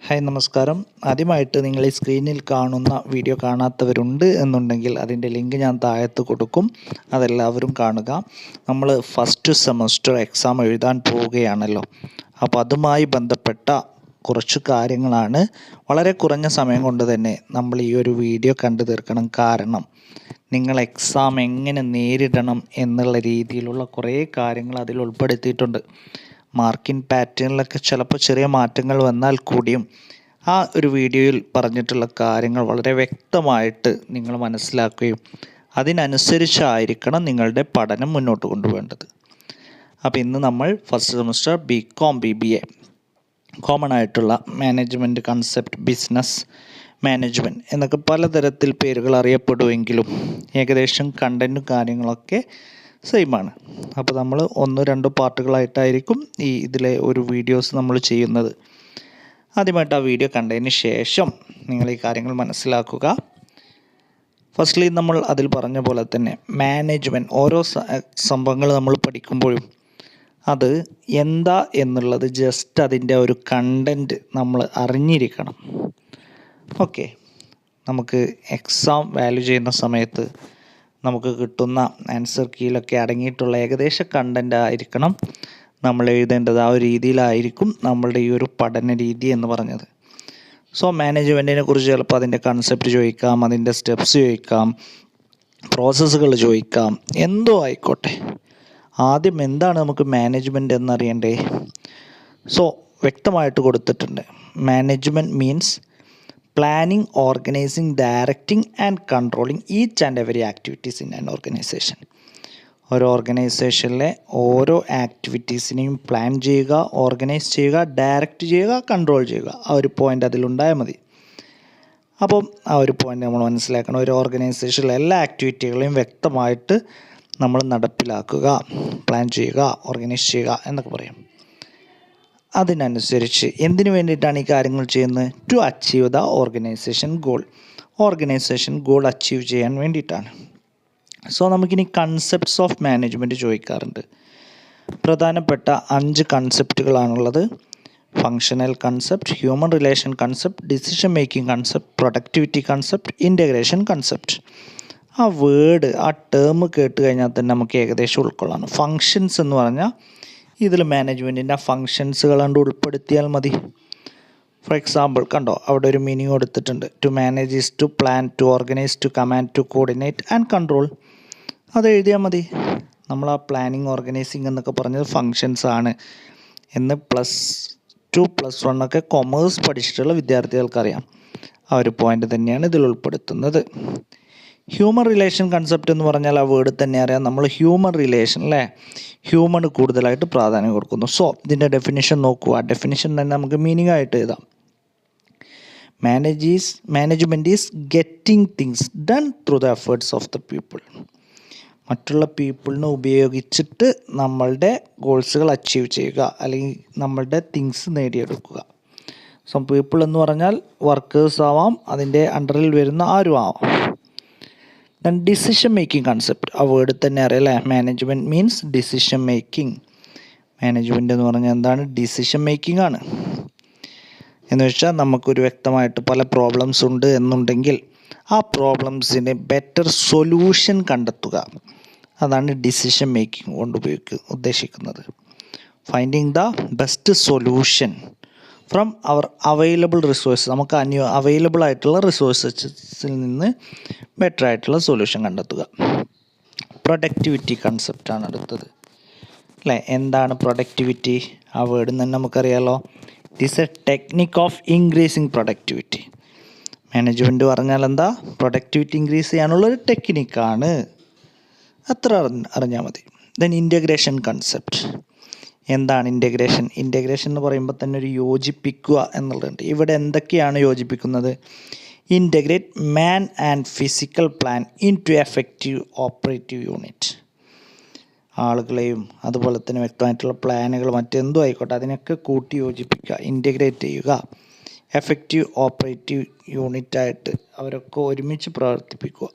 Hi നമസ്കാരം. ആദ്യമായിട്ട് നിങ്ങൾ ഈ സ്ക്രീനിൽ കാണുന്ന വീഡിയോ കാണാത്തവരുണ്ട് എന്നുണ്ടെങ്കിൽ അതിൻ്റെ ലിങ്ക് ഞാൻ താഴത്ത് കൊടുക്കും. അതെല്ലാവരും കാണുക. നമ്മൾ ഫസ്റ്റ് സെമസ്റ്റർ എക്സാം എഴുതാൻ പോവുകയാണല്ലോ. അപ്പോൾ അതുമായി ബന്ധപ്പെട്ട കുറച്ച് കാര്യങ്ങളാണ് വളരെ കുറഞ്ഞ സമയം കൊണ്ട് തന്നെ നമ്മൾ ഈ ഒരു വീഡിയോ കണ്ടു തീർക്കണം. കാരണം നിങ്ങൾ എക്സാം എങ്ങനെ നേരിടണം എന്നുള്ള രീതിയിലുള്ള കുറേ കാര്യങ്ങൾ അതിൽ ഉൾപ്പെടുത്തിയിട്ടുണ്ട്. മാർക്കിംഗ് പാറ്റേണിലൊക്കെ ചിലപ്പോൾ ചെറിയ മാറ്റങ്ങൾ വന്നാൽ കൂടിയും ആ ഒരു വീഡിയോയിൽ പറഞ്ഞിട്ടുള്ള കാര്യങ്ങൾ വളരെ വ്യക്തമായിട്ട് നിങ്ങൾ മനസ്സിലാക്കുകയും അതിനനുസരിച്ചായിരിക്കണം നിങ്ങളുടെ പഠനം മുന്നോട്ട് കൊണ്ടുപോകേണ്ടത്. അപ്പോൾ ഇന്ന് നമ്മൾ first semester BCom BBA common ആയിട്ടുള്ള മാനേജ്മെൻറ്റ് കൺസെപ്റ്റ്, ബിസിനസ് മാനേജ്മെൻറ്റ് എന്നൊക്കെ പലതരത്തിൽ പേരുകൾ അറിയപ്പെടുമെങ്കിലും ഏകദേശം കണ്ടൻറ്റും കാര്യങ്ങളൊക്കെ സെയിമാണ്. അപ്പോൾ നമ്മൾ 1-2 പാർട്ടുകളായിട്ടായിരിക്കും ഇതിലെ ഒരു വീഡിയോസ് നമ്മൾ ചെയ്യുന്നത്. ആദ്യമായിട്ട് ആ വീഡിയോ കണ്ടതിന് ശേഷം നിങ്ങൾ ഈ കാര്യങ്ങൾ മനസ്സിലാക്കുക. ഫസ്റ്റ്ലി നമ്മൾ അതിൽ പറഞ്ഞ പോലെ തന്നെ മാനേജ്മെൻറ്റ് ഓരോ സംഭവങ്ങൾ നമ്മൾ പഠിക്കുമ്പോഴും അത് എന്താ എന്നുള്ളത് ജസ്റ്റ് അതിൻ്റെ ഒരു കണ്ടൻറ്റ് നമ്മൾ അറിഞ്ഞിരിക്കണം. ഓക്കെ, നമുക്ക് എക്സാം വാല്യൂ ചെയ്യുന്ന സമയത്ത് നമുക്ക് കിട്ടുന്ന ആൻസർ കീയിലൊക്കെ അടങ്ങിയിട്ടുള്ള ഏകദേശ കണ്ടൻ്റ് ആയിരിക്കണം നമ്മൾ എഴുതേണ്ടത്. ആ ഒരു രീതിയിലായിരിക്കും നമ്മളുടെ ഈ ഒരു പഠന രീതി എന്ന് പറഞ്ഞത്. സോ മാനേജ്മെൻറ്റിനെ കുറിച്ച് ചിലപ്പോൾ അതിൻ്റെ കൺസെപ്റ്റ് ചോദിക്കാം, അതിൻ്റെ സ്റ്റെപ്സ് ചോദിക്കാം, പ്രോസസ്സുകൾ ചോദിക്കാം, എന്തോ ആയിക്കോട്ടെ. ആദ്യം എന്താണ് നമുക്ക് മാനേജ്മെൻറ്റ് എന്നറിയണ്ടേ? സോ വ്യക്തമായിട്ട് കൊടുത്തിട്ടുണ്ട്. Management means planning, organising, directing and controlling each and every activities in an organisation. ഒരു ഓർഗനൈസേഷനിലെ ഓരോ ആക്ടിവിറ്റീസിനെയും പ്ലാൻ ചെയ്യുക, ഓർഗനൈസ് ചെയ്യുക, ഡയറക്റ്റ് ചെയ്യുക, കൺട്രോൾ ചെയ്യുക. ആ ഒരു പോയിൻ്റ് അതിലുണ്ടായാൽ മതി. അപ്പം ആ ഒരു പോയിൻ്റ് നമ്മൾ മനസ്സിലാക്കണം. ഒരു ഓർഗനൈസേഷനിലെ എല്ലാ ആക്ടിവിറ്റികളെയും വ്യക്തമായിട്ട് നമ്മൾ നടപ്പിലാക്കുക, പ്ലാൻ ചെയ്യുക, ഓർഗനൈസ് ചെയ്യുക എന്നൊക്കെ പറയും. അതിനനുസരിച്ച് എന്തിനു വേണ്ടിയിട്ടാണ് ഈ കാര്യങ്ങൾ ചെയ്യുന്നത്? To achieve the organisation goal. Organisation goal achieve ചെയ്യാൻ വേണ്ടിയിട്ടാണ്. സോ നമുക്കിനി കൺസെപ്റ്റ്സ് ഓഫ് മാനേജ്മെൻറ്റ് ചോദിക്കാറുണ്ട്. പ്രധാനപ്പെട്ട 5 കൺസെപ്റ്റുകളാണുള്ളത്. Functional concept, human relation concept, decision making concept, productivity concept, integration concept. ആ വേർഡ്, ആ ടേം കേട്ട് കഴിഞ്ഞാൽ തന്നെ നമുക്ക് ഏകദേശം ഉൾക്കൊള്ളാം. ഫങ്ഷൻസ് എന്ന് പറഞ്ഞാൽ ഇതിൽ മാനേജ്മെൻറ്റിൻ്റെ ഫങ്ഷൻസുകൾ കണ്ട് ഉൾപ്പെടുത്തിയാൽ മതി. ഫോർ എക്സാമ്പിൾ കണ്ടോ, അവിടെ ഒരു മീനിങ് കൊടുത്തിട്ടുണ്ട്. To manage is to plan, to organise, to command, to coordinate and control. അത് എഴുതിയാൽ മതി. നമ്മൾ ആ പ്ലാനിങ്, ഓർഗനൈസിങ് എന്നൊക്കെ പറഞ്ഞത് ഫങ്ഷൻസ് ആണ് എന്ന് +2 +1 ഒക്കെ കൊമേഴ്സ് പഠിച്ചിട്ടുള്ള വിദ്യാർത്ഥികൾക്കറിയാം. ആ ഒരു പോയിൻ്റ് തന്നെയാണ് ഇതിൽ ഉൾപ്പെടുത്തുന്നത്. ഹ്യൂമൻ റിലേഷൻ കൺസെപ്റ്റ് എന്ന് പറഞ്ഞാൽ ആ വേർഡ് തന്നെ അറിയാം. നമ്മൾ ഹ്യൂമൻ റിലേഷൻ അല്ലേ, ഹ്യൂമന് കൂടുതലായിട്ട് പ്രാധാന്യം കൊടുക്കുന്നു. സോ ഇതിൻ്റെ ഡെഫിനിഷൻ നോക്കുക. ആ ഡെഫിനിഷൻ തന്നെ നമുക്ക് മീനിങ് ആയിട്ട് എഴുതാം. Management is getting things done through the efforts of the people. മറ്റുള്ള പീപ്പിളിനെ ഉപയോഗിച്ചിട്ട് നമ്മളുടെ ഗോൾസുകൾ അച്ചീവ് ചെയ്യുക, അല്ലെങ്കിൽ നമ്മളുടെ തിങ്സ് നേടിയെടുക്കുക. സോ പീപ്പിൾ എന്ന് പറഞ്ഞാൽ വർക്കേഴ്സ് ആവാം, അതിൻ്റെ അണ്ടറിൽ വരുന്ന ആരും ആവാം. ദെൻ ഡിസിഷൻ മേക്കിംഗ് കൺസെപ്റ്റ്, ആ വേർഡ് തന്നെ അറിയാം അല്ലേ. Management means decision making. Management എന്ന് പറഞ്ഞാൽ എന്താണ്? ഡിസിഷൻ മേക്കിംഗ് ആണ്. എന്ന് വെച്ചാൽ നമുക്കൊരു വ്യക്തമായിട്ട് പല പ്രോബ്ലംസ് ഉണ്ട് എന്നുണ്ടെങ്കിൽ ആ പ്രോബ്ലംസിന് ബെറ്റർ സൊല്യൂഷൻ കണ്ടെത്തുക. അതാണ് ഡിസിഷൻ മേക്കിംഗ് കൊണ്ട് ഉദ്ദേശിക്കുന്നത്. Finding the best solution from our available resource. നമുക്ക് അവൈലബിൾ ആയിട്ടുള്ള റിസോഴ്സസിൽ നിന്ന് ബെറ്റർ ആയിട്ടുള്ള സൊല്യൂഷൻ കണ്ടെത്തുക. പ്രൊഡക്ടിവിറ്റി കൺസെപ്റ്റാണ് അടുത്തത് അല്ലേ. എന്താണ് പ്രൊഡക്ടിവിറ്റി? ആ വേർഡിൽ നിന്ന് നമുക്കറിയാലോ. It is a technique of increasing productivity. Management പറഞ്ഞാൽ എന്താ? പ്രൊഡക്ടിവിറ്റി ഇൻക്രീസ് ചെയ്യാനുള്ളൊരു ടെക്നിക്കാണ്. അത്ര അറിഞ്ഞാൽ മതി. Then integration concept. എന്താണ് ഇൻ്റഗ്രേഷൻ? ഇൻ്റഗ്രേഷൻ എന്ന് പറയുമ്പോൾ തന്നെ ഒരു യോജിപ്പിക്കുക എന്നുള്ളതുണ്ട്. ഇവിടെ എന്തൊക്കെയാണ് യോജിപ്പിക്കുന്നത്? Integrate man and physical plan into effective operative unit. ആളുകളെയും അതുപോലെ തന്നെ വ്യക്തമായിട്ടുള്ള പ്ലാനുകൾ മറ്റെന്തോ ആയിക്കോട്ടെ അതിനൊക്കെ കൂട്ടി യോജിപ്പിക്കുക, ഇൻ്റഗ്രേറ്റ് ചെയ്യുക. എഫക്റ്റീവ് ഓപ്പറേറ്റീവ് യൂണിറ്റായിട്ട് അവരൊക്കെ ഒരുമിച്ച് പ്രവർത്തിപ്പിക്കുക.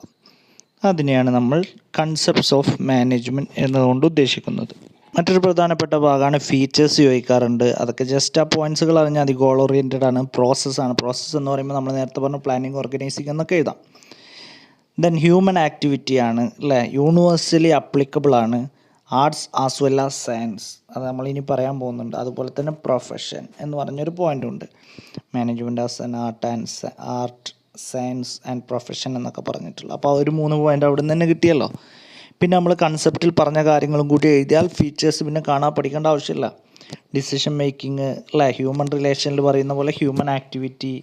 അതിനെയാണ് നമ്മൾ കൺസെപ്റ്റ്സ് ഓഫ് മാനേജ്മെൻറ്റ് എന്നതുകൊണ്ട് ഉദ്ദേശിക്കുന്നത്. മറ്റൊരു പ്രധാനപ്പെട്ട ഭാഗമാണ് ഫീച്ചേഴ്സ് ചോദിക്കാറുണ്ട്. അതൊക്കെ ജസ്റ്റ് ആ പോയിൻറ്റ്സുകൾ അറിഞ്ഞാൽ മതി. ഗോൾ ഓറിയൻറ്റഡ് ആണ്. പ്രോസസ്സാണ്. പ്രോസസ്സ് എന്ന് പറയുമ്പോൾ നമ്മൾ നേരത്തെ പറഞ്ഞ പ്ലാനിങ്, ഓർഗനൈസിങ് എന്നൊക്കെ എഴുതാം. ദെൻ ഹ്യൂമൻ ആക്ടിവിറ്റി ആണ് അല്ലേ, യൂണിവേഴ്സലി അപ്ലിക്കബിൾ ആണ്. Arts as well as science, അത് നമ്മളിനി പറയാൻ പോകുന്നുണ്ട്. അതുപോലെ തന്നെ പ്രൊഫഷൻ എന്ന് പറഞ്ഞൊരു പോയിൻ്റ് ഉണ്ട്. Management as an art science and profession എന്നൊക്കെ പറഞ്ഞിട്ടുള്ള. അപ്പോൾ ഒരു 3 പോയിൻ്റ് അവിടെ നിന്ന് തന്നെ കിട്ടിയല്ലോ. പിന്നെ നമ്മൾ കൺസെപ്റ്റിൽ പറഞ്ഞ കാര്യങ്ങളും കൂടി എഴുതിയാൽ ഫീച്ചേഴ്സ് പിന്നെ കാണാൻ പഠിക്കേണ്ട ആവശ്യമില്ല. ഡിസിഷൻ മേക്കിംഗ് അല്ലേ, ഹ്യൂമൻ റിലേഷനിൽ പറയുന്ന പോലെ ഹ്യൂമൻ ആക്ടിവിറ്റി,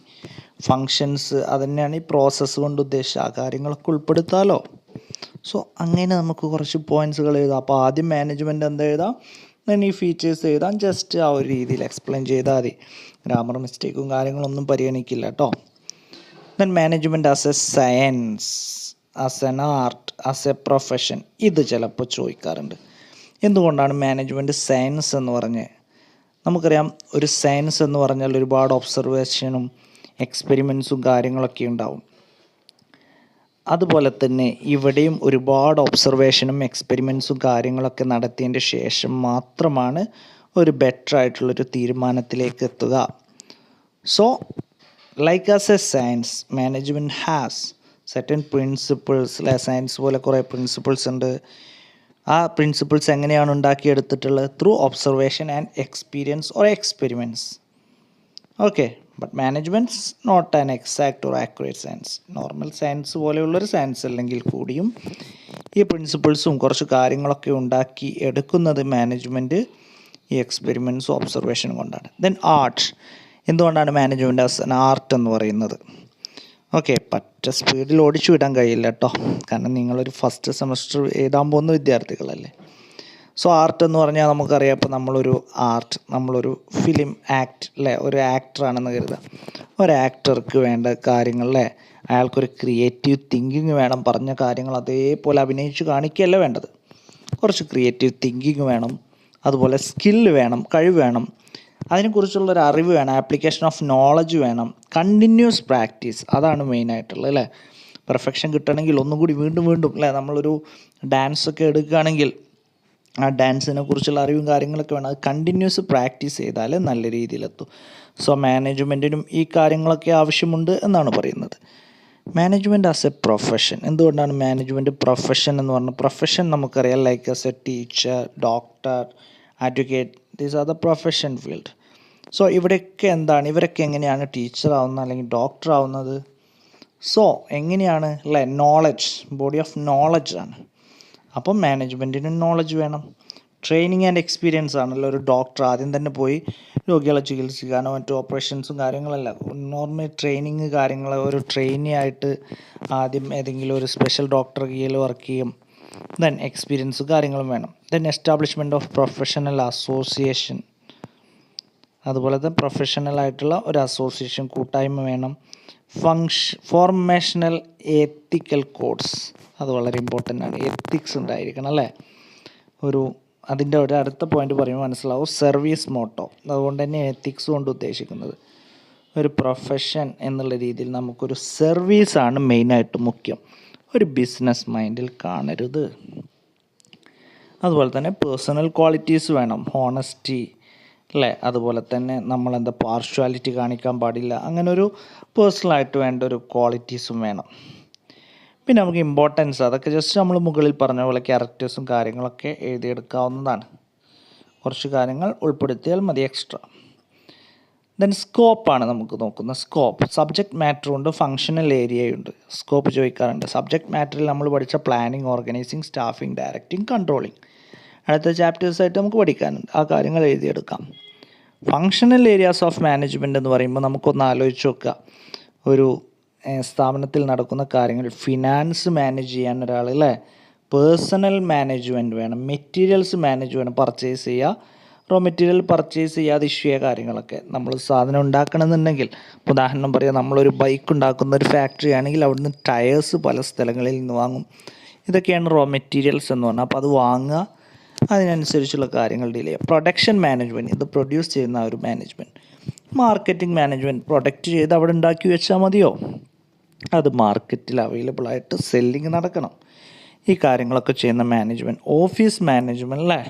ഫങ്ഷൻസ്, അതുതന്നെയാണ് ഈ പ്രോസസ്സ് കൊണ്ട് ഉദ്ദേശിച്ച ആ കാര്യങ്ങളൊക്കെ ഉൾപ്പെടുത്താമല്ലോ. സോ അങ്ങനെ നമുക്ക് കുറച്ച് പോയിൻറ്റ്സുകൾ എഴുതാം. അപ്പോൾ ആദ്യം മാനേജ്മെൻറ്റ് എന്താ എഴുതാം, then ഈ ഫീച്ചേഴ്സ് എഴുതാം. ജസ്റ്റ് ആ ഒരു രീതിയിൽ എക്സ്പ്ലെയിൻ ചെയ്താൽ മതി. ഗ്രാമർ മിസ്റ്റേക്കും കാര്യങ്ങളൊന്നും പരിഗണിക്കില്ല കേട്ടോ. Then management as a science, as an art, as A profession, ഇത് ചിലപ്പോൾ ചോദിക്കാറുണ്ട്. എന്തുകൊണ്ടാണ് മാനേജ്മെൻറ്റ് സയൻസ് എന്ന് പറഞ്ഞ്? നമുക്കറിയാം, ഒരു സയൻസ് എന്ന് പറഞ്ഞാൽ ഒരുപാട് ഒബ്സർവേഷനും എക്സ്പെരിമെൻസും കാര്യങ്ങളൊക്കെ ഉണ്ടാവും. അതുപോലെ തന്നെ ഇവിടെയും ഒരുപാട് ഒബ്സർവേഷനും എക്സ്പെരിമെൻസും കാര്യങ്ങളൊക്കെ നടത്തിയതിൻ്റെ ശേഷം മാത്രമാണ് ഒരു ബെറ്റർ ആയിട്ടുള്ളൊരു തീരുമാനത്തിലേക്ക് എത്തുക. So like as a science, management has certain principles അല്ലെ. സയൻസ് പോലെ കുറേ പ്രിൻസിപ്പിൾസ് ഉണ്ട്. ആ പ്രിൻസിപ്പിൾസ് എങ്ങനെയാണ് ഉണ്ടാക്കിയെടുത്തിട്ടുള്ളത്? Through observation and experience or experiments. Okay, but management's not an exact or accurate science. Normal science പോലെയുള്ളൊരു സയൻസ് അല്ലെങ്കിൽ കൂടിയും ഈ പ്രിൻസിപ്പിൾസും കുറച്ച് കാര്യങ്ങളൊക്കെ ഉണ്ടാക്കി എടുക്കുന്നത് മാനേജ്മെൻറ്റ് ഈ എക്സ്പെരിമെൻറ്റ്സും ഒബ്സർവേഷനും കൊണ്ടാണ്. ദെൻ ആർട്ട്, എന്തുകൊണ്ടാണ് മാനേജ്മെൻറ്റ് ആസ് ആൻ ആർട്ട് എന്ന് പറയുന്നത്? ഓക്കെ, പറ്റ സ്പീഡിൽ ഓടിച്ചു വിടാൻ കഴിയില്ല കേട്ടോ, കാരണം നിങ്ങളൊരു ഫസ്റ്റ് സെമസ്റ്റർ എഴുതാൻ പോകുന്ന വിദ്യാർത്ഥികളല്ലേ. സോ ആർട്ട് എന്ന് പറഞ്ഞാൽ നമുക്കറിയാം, ഇപ്പോൾ നമ്മളൊരു ഫിലിം ആക്ട് അല്ലേ, ഒരു ആക്ടറാണെന്ന് കരുതുക. ഒരു ആക്ടർക്ക് വേണ്ട കാര്യങ്ങളല്ലേ, അയാൾക്കൊരു ക്രിയേറ്റീവ് തിങ്കിങ് വേണം. പറഞ്ഞ കാര്യങ്ങൾ അതേപോലെ അഭിനയിച്ച് കാണിക്കുകയല്ല വേണ്ടത്. കുറച്ച് ക്രിയേറ്റീവ് തിങ്കിങ് വേണം, അതുപോലെ സ്കില്ല് വേണം, കഴിവ് വേണം, അതിനെക്കുറിച്ചുള്ളൊരു അറിവ് വേണം, ആപ്ലിക്കേഷൻ ഓഫ് നോളജ് വേണം, കണ്ടിന്യൂസ് പ്രാക്ടീസ്, അതാണ് മെയിനായിട്ടുള്ളത് അല്ലേ. പെർഫെക്ഷൻ കിട്ടണമെങ്കിൽ ഒന്നും കൂടി വീണ്ടും അല്ലേ, നമ്മളൊരു ഡാൻസൊക്കെ എടുക്കുകയാണെങ്കിൽ ആ ഡാൻസിനെ കുറിച്ചുള്ള അറിവും കാര്യങ്ങളൊക്കെ വേണം. അത് കണ്ടിന്യൂസ് പ്രാക്ടീസ് ചെയ്താൽ നല്ല രീതിയിലെത്തും. സോ മാനേജ്മെൻറ്റിനും ഈ കാര്യങ്ങളൊക്കെ ആവശ്യമുണ്ട് എന്നാണ് പറയുന്നത്. മാനേജ്മെൻറ്റ് ആസ് എ പ്രൊഫഷൻ, എന്തുകൊണ്ടാണ് മാനേജ്മെൻറ്റ് പ്രൊഫഷൻ എന്ന് പറഞ്ഞാൽ? പ്രൊഫഷൻ നമുക്കറിയാം, like as A teacher, doctor, advocate, these are the profession field. So ഇവിടെയൊക്കെ എന്താണ്, ഇവരൊക്കെ എങ്ങനെയാണ് ടീച്ചർ ആവുന്നത് അല്ലെങ്കിൽ ഡോക്ടർ ആവുന്നത്? സോ എങ്ങനെയാണ് അല്ലേ, നോളജ്, ബോഡി ഓഫ് നോളജ് ആണ്. അപ്പം മാനേജ്മെൻറ്റിന് നോളജ് വേണം. ട്രെയിനിങ് ആൻഡ് എക്സ്പീരിയൻസ് ആണല്ലോ. ഒരു ഡോക്ടർ ആദ്യം തന്നെ പോയി രോഗികളെ ചികിത്സിക്കാനോ മറ്റു ഓപ്പറേഷൻസും കാര്യങ്ങളല്ല, നോർമൽ ട്രെയിനിങ് കാര്യങ്ങൾ, ഒരു ട്രെയിനി ആയിട്ട് ആദ്യം ഏതെങ്കിലും ഒരു സ്പെഷ്യൽ ഡോക്ടർ കീഴിൽ വർക്ക് ചെയ്യും. ദെൻ എക്സ്പീരിയൻസ് കാര്യങ്ങളും വേണം. Then establishment of professional association, അതുപോലെ തന്നെ പ്രൊഫഷണൽ ആയിട്ടുള്ള ഒരു അസോസിയേഷൻ കൂട്ടായ്മ വേണം. ഫോർമേഷണൽ എത്തിക്കൽ കോഡ്സ്, അത് വളരെ ഇമ്പോർട്ടൻ്റ് ആണ്. എത്തിക്സ് ഉണ്ടായിരിക്കണം അല്ലേ. അതിൻ്റെ ഒരു അടുത്ത പോയിന്റ് പറയുമ്പോൾ മനസ്സിലാവും, സർവീസ് മോട്ടോ. അതുകൊണ്ട് തന്നെ എത്തിക്സ് കൊണ്ട് ഉദ്ദേശിക്കുന്നത് ഒരു പ്രൊഫഷൻ എന്നുള്ള രീതിയിൽ നമുക്കൊരു സർവീസാണ് മെയിനായിട്ട് മുഖ്യം. ഒരു ബിസിനസ് മൈൻഡിൽ കാണരുത്. അതുപോലെ തന്നെ പേഴ്സണൽ ക്വാളിറ്റീസ് വേണം, ഹോണസ്റ്റി അല്ലേ. അതുപോലെ തന്നെ നമ്മളെന്താ പാർഷ്വാലിറ്റി കാണിക്കാൻ പാടില്ല. അങ്ങനെ ഒരു പേഴ്സണലായിട്ട് വേണ്ട ഒരു ക്വാളിറ്റീസും വേണം. പിന്നെ നമുക്ക് ഇമ്പോർട്ടൻസ്, അതൊക്കെ ജസ്റ്റ് നമ്മൾ മുകളിൽ പറഞ്ഞ പോലെ ക്യാരക്ടേഴ്സും കാര്യങ്ങളൊക്കെ എഴുതിയെടുക്കാവുന്നതാണ്. കുറച്ച് കാര്യങ്ങൾ ഉൾപ്പെടുത്തിയാൽ മതി എക്സ്ട്രാ. ദെൻ സ്കോപ്പാണ് നമുക്ക് നോക്കുന്നത്. സ്കോപ്പ്, സബ്ജക്റ്റ് മാറ്റർ ഉണ്ട്, ഫങ്ഷണൽ ഏരിയയുണ്ട്. സ്കോപ്പ് ചോദിക്കാറുണ്ട്. സബ്ജക്റ്റ് മാറ്ററിൽ നമ്മൾ പഠിച്ച planning, organising, staffing, directing, controlling അടുത്ത ചാപ്റ്റേഴ്സായിട്ട് നമുക്ക് പഠിക്കാനുണ്ട്. ആ കാര്യങ്ങൾ എഴുതിയെടുക്കാം. ഫങ്ഷണൽ ഏരിയാസ് ഓഫ് മാനേജ്മെൻറ്റ് എന്ന് പറയുമ്പോൾ നമുക്കൊന്ന് ആലോചിച്ച് നോക്കുക. ഒരു സ്ഥാപനത്തിൽ നടക്കുന്ന കാര്യങ്ങൾ, ഫിനാൻസ് മാനേജ് ചെയ്യാൻ ഒരാൾ അല്ലേ, പേഴ്സണൽ മാനേജ്മെൻറ്റ് വേണം, മെറ്റീരിയൽസ് മാനേജ് വേണം, പർച്ചേസ് ചെയ്യുക, റോ മെറ്റീരിയൽ പർച്ചേസ് ചെയ്യാതെ ഇഷ്യൂ ചെയ്യുക കാര്യങ്ങളൊക്കെ. നമ്മൾ സാധനം ഉണ്ടാക്കണമെന്നുണ്ടെങ്കിൽ, ഉദാഹരണം പറയാം, നമ്മളൊരു ബൈക്ക് ഉണ്ടാക്കുന്ന ഒരു ഫാക്ടറി ആണെങ്കിൽ അവിടുന്ന് ടയേഴ്സ് പല സ്ഥലങ്ങളിൽ നിന്ന് വാങ്ങും. ഇതൊക്കെയാണ് റോ മെറ്റീരിയൽസ് എന്ന് പറഞ്ഞാൽ. അപ്പോൾ അത് വാങ്ങുക, അതിനനുസരിച്ചുള്ള കാര്യങ്ങൾ ഡീൽ ചെയ്യുക. പ്രൊഡക്ഷൻ മാനേജ്മെൻറ്റ്, ഇത് പ്രൊഡ്യൂസ് ചെയ്യുന്ന ഒരു മാനേജ്മെൻറ്റ്. മാർക്കറ്റിംഗ് മാനേജ്മെൻറ്റ്, പ്രൊഡക്റ്റ് ചെയ്ത് അവിടെ ഉണ്ടാക്കി വെച്ചാൽ മതിയോ? അത് മാർക്കറ്റിൽ അവൈലബിൾ ആയിട്ട് സെല്ലിങ് നടക്കണം. ഈ കാര്യങ്ങളൊക്കെ ചെയ്യുന്ന മാനേജ്മെൻറ്റ്. ഓഫീസ് മാനേജ്മെൻറ്റ് അല്ലേ,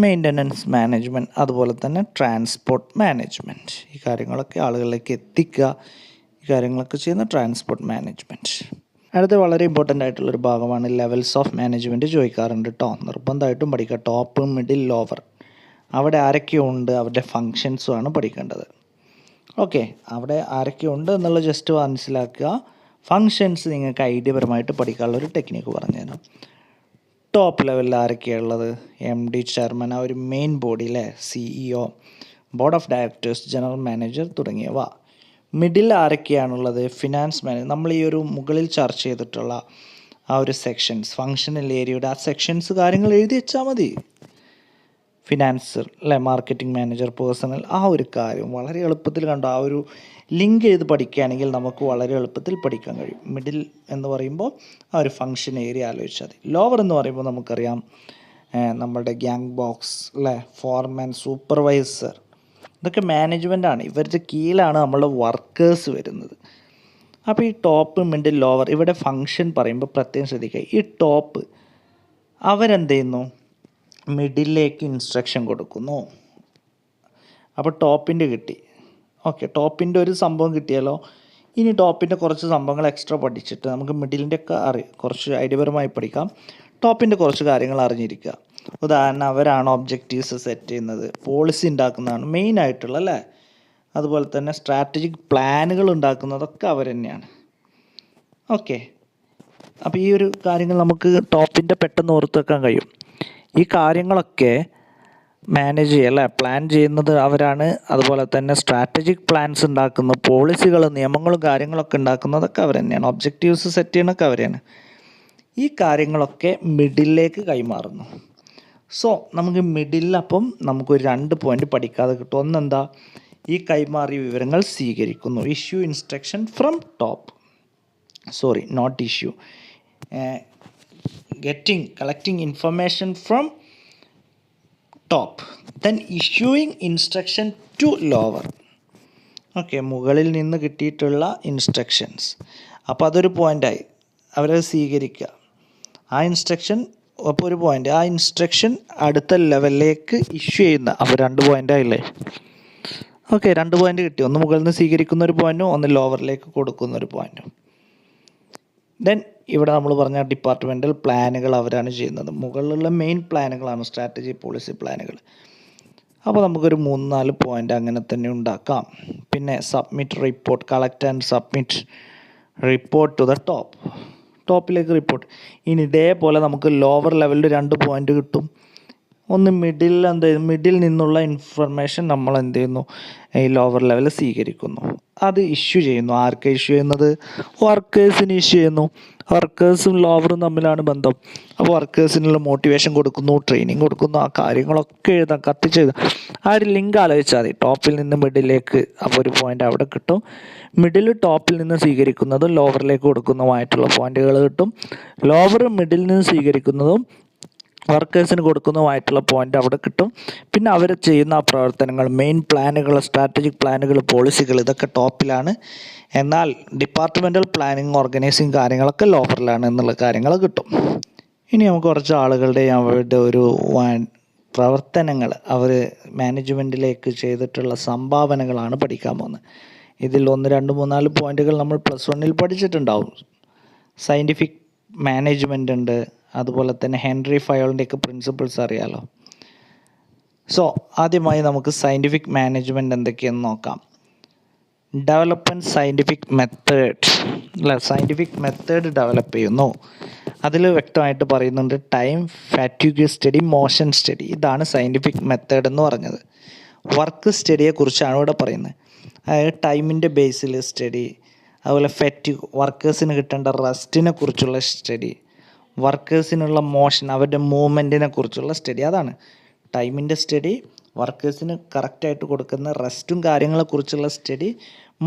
മെയിൻ്റനൻസ് മാനേജ്മെൻറ്റ്, അതുപോലെ തന്നെ ട്രാൻസ്പോർട്ട് മാനേജ്മെൻറ്റ്. ഈ കാര്യങ്ങളൊക്കെ ആളുകളിലേക്ക് എത്തിക്കുക, ഈ കാര്യങ്ങളൊക്കെ ചെയ്യുന്ന ട്രാൻസ്പോർട്ട് മാനേജ്മെൻറ്റ്. അടുത്ത വളരെ ഇമ്പോർട്ടൻ്റ് ആയിട്ടുള്ളൊരു ഭാഗമാണ് ലെവൽസ് ഓഫ് മാനേജ്മെൻറ്റ് ചോദിക്കാറുണ്ട് കേട്ടോ. നിർബന്ധമായിട്ടും പഠിക്കുക. Top, middle, lower. അവിടെ ആരൊക്കെയുണ്ട്, അവരുടെ ഫങ്ഷൻസുമാണ് പഠിക്കേണ്ടത്. ഓക്കെ, അവിടെ ആരൊക്കെയുണ്ട് എന്നുള്ളത് ജസ്റ്റ് മനസ്സിലാക്കുക. ഫങ്ഷൻസ് നിങ്ങൾക്ക് ഐഡിയപരമായിട്ട് പഠിക്കാനുള്ളൊരു ടെക്നിക്ക് പറഞ്ഞുതരാം. ടോപ്പ് ലെവലിൽ ആരൊക്കെയാണ് ഉള്ളത്? MD, ചെയർമാൻ, ആ ഒരു മെയിൻ ബോഡി അല്ലേ, CEO, board of directors, general manager തുടങ്ങിയവ. മിഡിൽ ആരൊക്കെയാണുള്ളത്? Finance manager. നമ്മൾ ഈ ഒരു മുകളിൽ ചർച്ച ചെയ്തിട്ടുള്ള ആ ഒരു സെക്ഷൻസ്, ഫങ്ഷണൽ ഏരിയയുടെ ആ സെക്ഷൻസ് കാര്യങ്ങൾ എഴുതി വെച്ചാൽ മതി. ഫിനാൻസർ അല്ലേ, മാർക്കറ്റിംഗ് മാനേജർ, പേഴ്സണൽ, ആ ഒരു കാര്യം വളരെ എളുപ്പത്തിൽ കണ്ടു. ആ ഒരു ലിങ്ക് ചെയ്ത് പഠിക്കുകയാണെങ്കിൽ നമുക്ക് വളരെ എളുപ്പത്തിൽ പഠിക്കാൻ കഴിയും. മിഡിൽ എന്ന് പറയുമ്പോൾ ആ ഒരു ഫങ്ഷൻ ഏരിയ ആലോചിച്ചാൽ മതി. ലോവർ എന്ന് പറയുമ്പോൾ നമുക്കറിയാം നമ്മളുടെ ഗ്യാങ് ബോക്സ് അല്ലേ, ഫോർമാൻ, സൂപ്പർവൈസർ, ഇതൊക്കെ മാനേജ്മെൻറ്റാണ്. ഇവരുടെ കീഴിലാണ് നമ്മളുടെ വർക്കേഴ്സ് വരുന്നത്. അപ്പോൾ ഈ ടോപ്പ്, മിഡിൽ, ലോവർ, ഇവിടെ ഫങ്ഷൻ പറയുമ്പോൾ പ്രത്യേകം ശ്രദ്ധിക്കുക. ഈ ടോപ്പ് അവരെന്ത് ചെയ്യുന്നു? മിഡിലേക്ക് ഇൻസ്ട്രക്ഷൻ കൊടുക്കുന്നു. അപ്പോൾ ടോപ്പിൻ്റെ കിട്ടി. ഓക്കെ, ടോപ്പിൻ്റെ ഒരു സംഭവം കിട്ടിയാലോ. ഇനി ടോപ്പിൻ്റെ കുറച്ച് സംഭവങ്ങൾ എക്സ്ട്രാ പഠിച്ചിട്ട് നമുക്ക് മിഡിലിൻ്റെ ഒക്കെ കുറച്ച് ഐഡിയപരമായി പഠിക്കാം. ടോപ്പിൻ്റെ കുറച്ച് കാര്യങ്ങൾ അറിഞ്ഞിരിക്കുക. ഉദാഹരണം, അവരാണ് ഒബ്ജക്റ്റീവ്സ് സെറ്റ് ചെയ്യുന്നത്, പോളിസി ഉണ്ടാക്കുന്നതാണ് മെയിനായിട്ടുള്ള അല്ലേ. അതുപോലെ തന്നെ സ്ട്രാറ്റജിക് പ്ലാനുകൾ ഉണ്ടാക്കുന്നതൊക്കെ അവർ തന്നെയാണ്. ഓക്കെ, അപ്പോൾ ഈ ഒരു കാര്യങ്ങൾ നമുക്ക് ടോപ്പിൻ്റെ പെട്ടെന്ന് ഓർത്ത് വെക്കാൻ കഴിയും. ഈ കാര്യങ്ങളൊക്കെ മാനേജ് ചെയ്യുക അല്ലേ, പ്ലാൻ ചെയ്യുന്നത് അവരാണ്. അതുപോലെ തന്നെ സ്ട്രാറ്റജിക് പ്ലാൻസ് ഉണ്ടാക്കുന്ന, പോളിസികൾ, നിയമങ്ങളും കാര്യങ്ങളൊക്കെ ഉണ്ടാക്കുന്നതൊക്കെ അവർ തന്നെയാണ്. ഒബ്ജക്റ്റീവ്സ് സെറ്റ് ചെയ്യണതൊക്കെ അവരാണ്. ഈ കാര്യങ്ങളൊക്കെ മിഡിലേക്ക് കൈമാറുന്നു. സോ നമുക്ക് മിഡിൽ അപ്പം നമുക്കൊരു 2 പോയിൻ്റ് പഠിക്കാതെ കിട്ടും. ഒന്നെന്താ? ഈ കൈമാറിയ വിവരങ്ങൾ സ്വീകരിക്കുന്നു. Issue instruction from top, sorry not issue, collecting information from top, then issuing instruction to lower. Okay, മുകളിൽ നിന്ന് കിട്ടിയിട്ടുള്ള ഇൻസ്ട്രക്ഷൻസ്, അപ്പോൾ അതൊരു പോയിൻ്റായി. അവരത് സ്വീകരിക്കുക. ആ ഇൻസ്ട്രക്ഷൻ അപ്പോൾ ഒരു പോയിൻ്റ്. ആ ഇൻസ്ട്രക്ഷൻ അടുത്ത ലെവലിലേക്ക് ഇഷ്യൂ ചെയ്യുന്ന, അപ്പോൾ 2 പോയിൻ്റായില്ലേ. ഓക്കെ, 2 പോയിൻ്റ് കിട്ടി. ഒന്ന് മുകളിൽ നിന്ന് സ്വീകരിക്കുന്ന ഒരു പോയിൻറ്റും ഒന്ന് ലോവറിലേക്ക് കൊടുക്കുന്ന ഒരു പോയിൻറ്റും. ദെൻ ഇവിടെ നമ്മൾ പറഞ്ഞ ഡിപ്പാർട്ട്മെൻ്റൽ പ്ലാനുകൾ അവരാണ് ചെയ്യുന്നത്. മുകളിലുള്ള മെയിൻ പ്ലാനുകളാണ് സ്ട്രാറ്റജി, പോളിസി പ്ലാനുകൾ. അപ്പോൾ നമുക്കൊരു 3-4 പോയിൻ്റ് അങ്ങനെ തന്നെ ഉണ്ടാക്കാം. പിന്നെ submit report, collect and submit report to the ടോപ്പിലേക്ക് റിപ്പോർട്ട്. ഇനി ഇതേപോലെ നമുക്ക് ലോവർ ലെവലിൽ 2 പോയിൻ്റ് കിട്ടും. ഒന്ന് മിഡിൽ നിന്നുള്ള ഇൻഫർമേഷൻ നമ്മൾ എന്ത് ചെയ്യുന്നു, ഈ ലോവർ ലെവലിൽ സ്വീകരിക്കുന്നു. അത് ഇഷ്യൂ ചെയ്യുന്നു. ആർക്ക് ഇഷ്യൂ ചെയ്യുന്നത്? വർക്കേഴ്സിന് ഇഷ്യൂ ചെയ്യുന്നു. വർക്കേഴ്സും ലോവറും തമ്മിലാണ് ബന്ധം. അപ്പോൾ വർക്കേഴ്സിനുള്ള മോട്ടിവേഷൻ കൊടുക്കുന്നു, ട്രെയിനിങ് കൊടുക്കുന്നു, ആ കാര്യങ്ങളൊക്കെ എഴുതാം, കത്തിച്ച് എഴുതാം. ആ ഒരു ലിങ്ക് ആലോചിച്ചാൽ മതി. ടോപ്പിൽ നിന്ന് മിഡിലേക്ക്, അപ്പോൾ ഒരു പോയിൻ്റ് അവിടെ കിട്ടും. മിഡിൽ ടോപ്പിൽ നിന്ന് സ്വീകരിക്കുന്നതും ലോവറിലേക്ക് കൊടുക്കുന്നതുമായിട്ടുള്ള പോയിൻ്റുകൾ കിട്ടും. ലോവർ മിഡിൽ നിന്ന് സ്വീകരിക്കുന്നതും വർക്കേഴ്സിന് കൊടുക്കുന്നതുമായിട്ടുള്ള പോയിൻ്റ് അവിടെ കിട്ടും. പിന്നെ അവർ ചെയ്യുന്ന പ്രവർത്തനങ്ങൾ, മെയിൻ പ്ലാനുകൾ, സ്ട്രാറ്റജിക് പ്ലാനുകൾ, പോളിസികൾ, ഇതൊക്കെ ടോപ്പിലാണ്. എന്നാൽ ഡിപ്പാർട്ട്മെൻ്റൽ പ്ലാനിങ്, ഓർഗനൈസിങ് കാര്യങ്ങളൊക്കെ ലോവറിലാണ് എന്നുള്ള കാര്യങ്ങൾ കിട്ടും. ഇനി നമുക്ക് കുറച്ച് ആളുകളുടെ അവരുടെ ഒരു പ്രവർത്തനങ്ങൾ, അവർ മാനേജ്മെൻറ്റിലേക്ക് ചെയ്തിട്ടുള്ള സംഭാവനകളാണ് പഠിക്കാൻ പോകുന്നത്. ഇതിൽ 1, 2, 3, 4 പോയിൻ്റുകൾ നമ്മൾ +1 പഠിച്ചിട്ടുണ്ടാവും. സയൻറ്റിഫിക് മാനേജ്മെൻ്റ് ഉണ്ട്, അതുപോലെ തന്നെ ഹെൻറി ഫയോളിൻ്റെയൊക്കെ പ്രിൻസിപ്പിൾസ് അറിയാലോ. സോ ആദ്യമായി നമുക്ക് സയൻറ്റിഫിക് മാനേജ്മെൻറ്റ് എന്തൊക്കെയെന്ന് നോക്കാം. ഡെവലപ്മെൻറ്റ് സയൻറ്റിഫിക് മെത്തേഡ് അല്ല, സയൻറ്റിഫിക് മെത്തേഡ് ഡെവലപ്പ് ചെയ്യുന്നു. അതിൽ വ്യക്തമായിട്ട് പറയുന്നുണ്ട് time, fatigue study, motion study. ഇതാണ് സയൻറ്റിഫിക് മെത്തേഡ് എന്ന് പറഞ്ഞത്. വർക്ക് സ്റ്റഡിയെക്കുറിച്ചാണ് ഇവിടെ പറയുന്നത്. അതായത് ടൈമിൻ്റെ ബേസിൽ സ്റ്റഡി, അതുപോലെ ഫാറ്റിഗ്, വർക്കേഴ്സിന് കിട്ടേണ്ട റെസ്റ്റിനെ കുറിച്ചുള്ള സ്റ്റഡി, വർക്കേഴ്സിനുള്ള മോഷൻ, അവരുടെ മൂവ്മെൻറ്റിനെ കുറിച്ചുള്ള സ്റ്റഡി. അതാണ് ടൈമിൻ്റെ സ്റ്റഡി, വർക്കേഴ്സിന് കറക്റ്റായിട്ട് കൊടുക്കുന്ന റെസ്റ്റും കാര്യങ്ങളെക്കുറിച്ചുള്ള സ്റ്റഡി.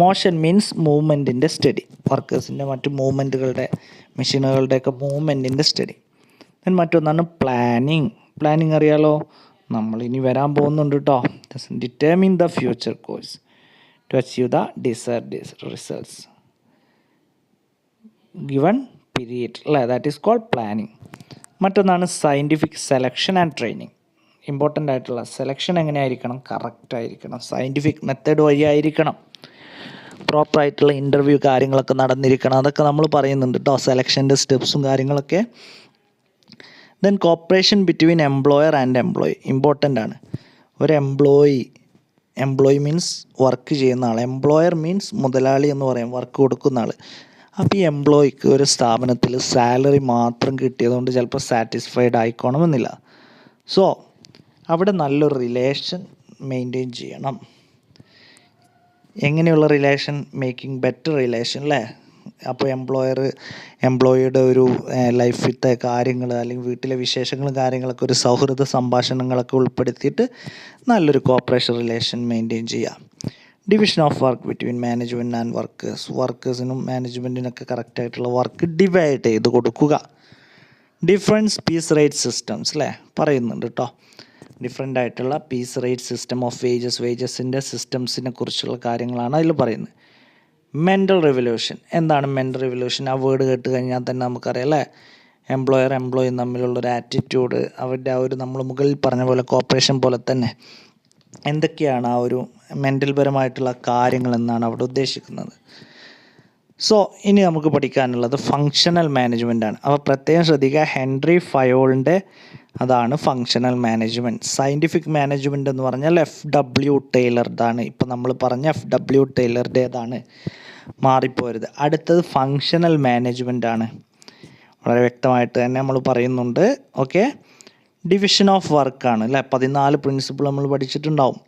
മോഷൻ മീൻസ് മൂവ്മെൻറ്റിൻ്റെ സ്റ്റഡി, വർക്കേഴ്സിൻ്റെ മറ്റു മൂവ്മെൻറ്റുകളുടെ, മെഷീനുകളുടെയൊക്കെ മൂവ്മെൻറ്റിൻ്റെ സ്റ്റഡി. ദെൻ മറ്റൊന്നാണ് പ്ലാനിങ് അറിയാലോ, നമ്മളിനി വരാൻ പോകുന്നുണ്ട് കേട്ടോ. Determine the future course to achieve the desired results given period അല്ലേ, ദാറ്റ് ഈസ് കോൾഡ് പ്ലാനിങ്. മറ്റൊന്നാണ് scientific selection and training. Important ആയിട്ടുള്ള സെലക്ഷൻ എങ്ങനെയായിരിക്കണം, കറക്റ്റായിരിക്കണം, സയൻറ്റിഫിക് മെത്തേഡ് വഴിയായിരിക്കണം, പ്രോപ്പറായിട്ടുള്ള ഇൻ്റർവ്യൂ കാര്യങ്ങളൊക്കെ നടന്നിരിക്കണം. അതൊക്കെ നമ്മൾ പറയുന്നുണ്ട് കേട്ടോ, സെലക്ഷൻ്റെ സ്റ്റെപ്സും കാര്യങ്ങളൊക്കെ. Then corporation between employer and employee important ആണ്. ഒരു എംപ്ലോയി മീൻസ് വർക്ക് ചെയ്യുന്ന ആൾ, എംപ്ലോയർ മീൻസ് മുതലാളി എന്ന് പറയും, വർക്ക് കൊടുക്കുന്ന ആൾ. അപ്പോൾ ഈ എംപ്ലോയിക്ക് ഒരു സ്ഥാപനത്തിൽ സാലറി മാത്രം കിട്ടിയതുകൊണ്ട് ചിലപ്പോൾ സാറ്റിസ്ഫൈഡ് ആയിക്കോണമെന്നില്ല. സോ അവിടെ നല്ലൊരു റിലേഷൻ മെയിൻറ്റെയിൻ ചെയ്യണം. എങ്ങനെയുള്ള റിലേഷൻ? മേക്കിംഗ് ബെറ്റർ റിലേഷൻ അല്ലേ. അപ്പോൾ എംപ്ലോയിയുടെ ഒരു ലൈഫിലത്തെ കാര്യങ്ങൾ അല്ലെങ്കിൽ വീട്ടിലെ വിശേഷങ്ങളും കാര്യങ്ങളൊക്കെ ഒരു സൗഹൃദ സംഭാഷണങ്ങളൊക്കെ ഉൾപ്പെടുത്തിയിട്ട് നല്ലൊരു കോപ്പറേഷൻ റിലേഷൻ മെയിൻറ്റെയിൻ ചെയ്യുക. Division of work between management and വർക്കേഴ്സിനും മാനേജ്മെൻറ്റിനൊക്കെ കറക്റ്റായിട്ടുള്ള വർക്ക് ഡിവൈഡ് ചെയ്ത് കൊടുക്കുക. ഡിഫറൻറ്റ് പീസ് റേറ്റ് സിസ്റ്റംസ് അല്ലേ പറയുന്നുണ്ട് കേട്ടോ. ഡിഫറെൻ്റ് ആയിട്ടുള്ള പീസ് റേറ്റ് സിസ്റ്റം ഓഫ് വേജസിൻ്റെ സിസ്റ്റംസിനെ കുറിച്ചുള്ള കാര്യങ്ങളാണ് അതിൽ പറയുന്നത്. Mental revolution. എന്താണ് മെൻ്റൽ റിവല്യൂഷൻ? ആ വേർഡ് കേട്ട് കഴിഞ്ഞാൽ തന്നെ നമുക്കറിയാം അല്ലേ, എംപ്ലോയും തമ്മിലുള്ളൊരു ആറ്റിറ്റ്യൂഡ്, അവരുടെ ആ ഒരു നമ്മൾ മുകളിൽ പറഞ്ഞ പോലെ കോപ്പറേഷൻ പോലെ തന്നെ എന്തൊക്കെയാണ് ആ ഒരു മെൻ്റൽ പരമായിട്ടുള്ള കാര്യങ്ങൾ എന്നാണ് അവിടെ ഉദ്ദേശിക്കുന്നത്. സോ ഇനി നമുക്ക് പഠിക്കാനുള്ളത് ഫങ്ഷണൽ മാനേജ്മെൻ്റ് ആണ്. അപ്പോൾ പ്രത്യേകം ശ്രദ്ധിക്കുക, ഹെൻറി ഫയോളിൻ്റെ അതാണ് ഫങ്ഷണൽ മാനേജ്മെൻറ്റ്. സയൻറ്റിഫിക് മാനേജ്മെൻറ്റ് എന്ന് പറഞ്ഞാൽ FW ടൈലറുടെതാണ്. ഇപ്പം നമ്മൾ പറഞ്ഞ FW ടൈലറുടേതാണ്, മാറിപ്പോരുത്. അടുത്തത് ഫങ്ഷണൽ മാനേജ്മെൻ്റ് ആണ്. വളരെ വ്യക്തമായിട്ട് തന്നെ നമ്മൾ പറയുന്നുണ്ട്. ഓക്കെ, ഡിവിഷൻ ഓഫ് വർക്കാണ് അല്ലേ. 14 പ്രിൻസിപ്പിൾ നമ്മൾ പഠിച്ചിട്ടുണ്ടാവും.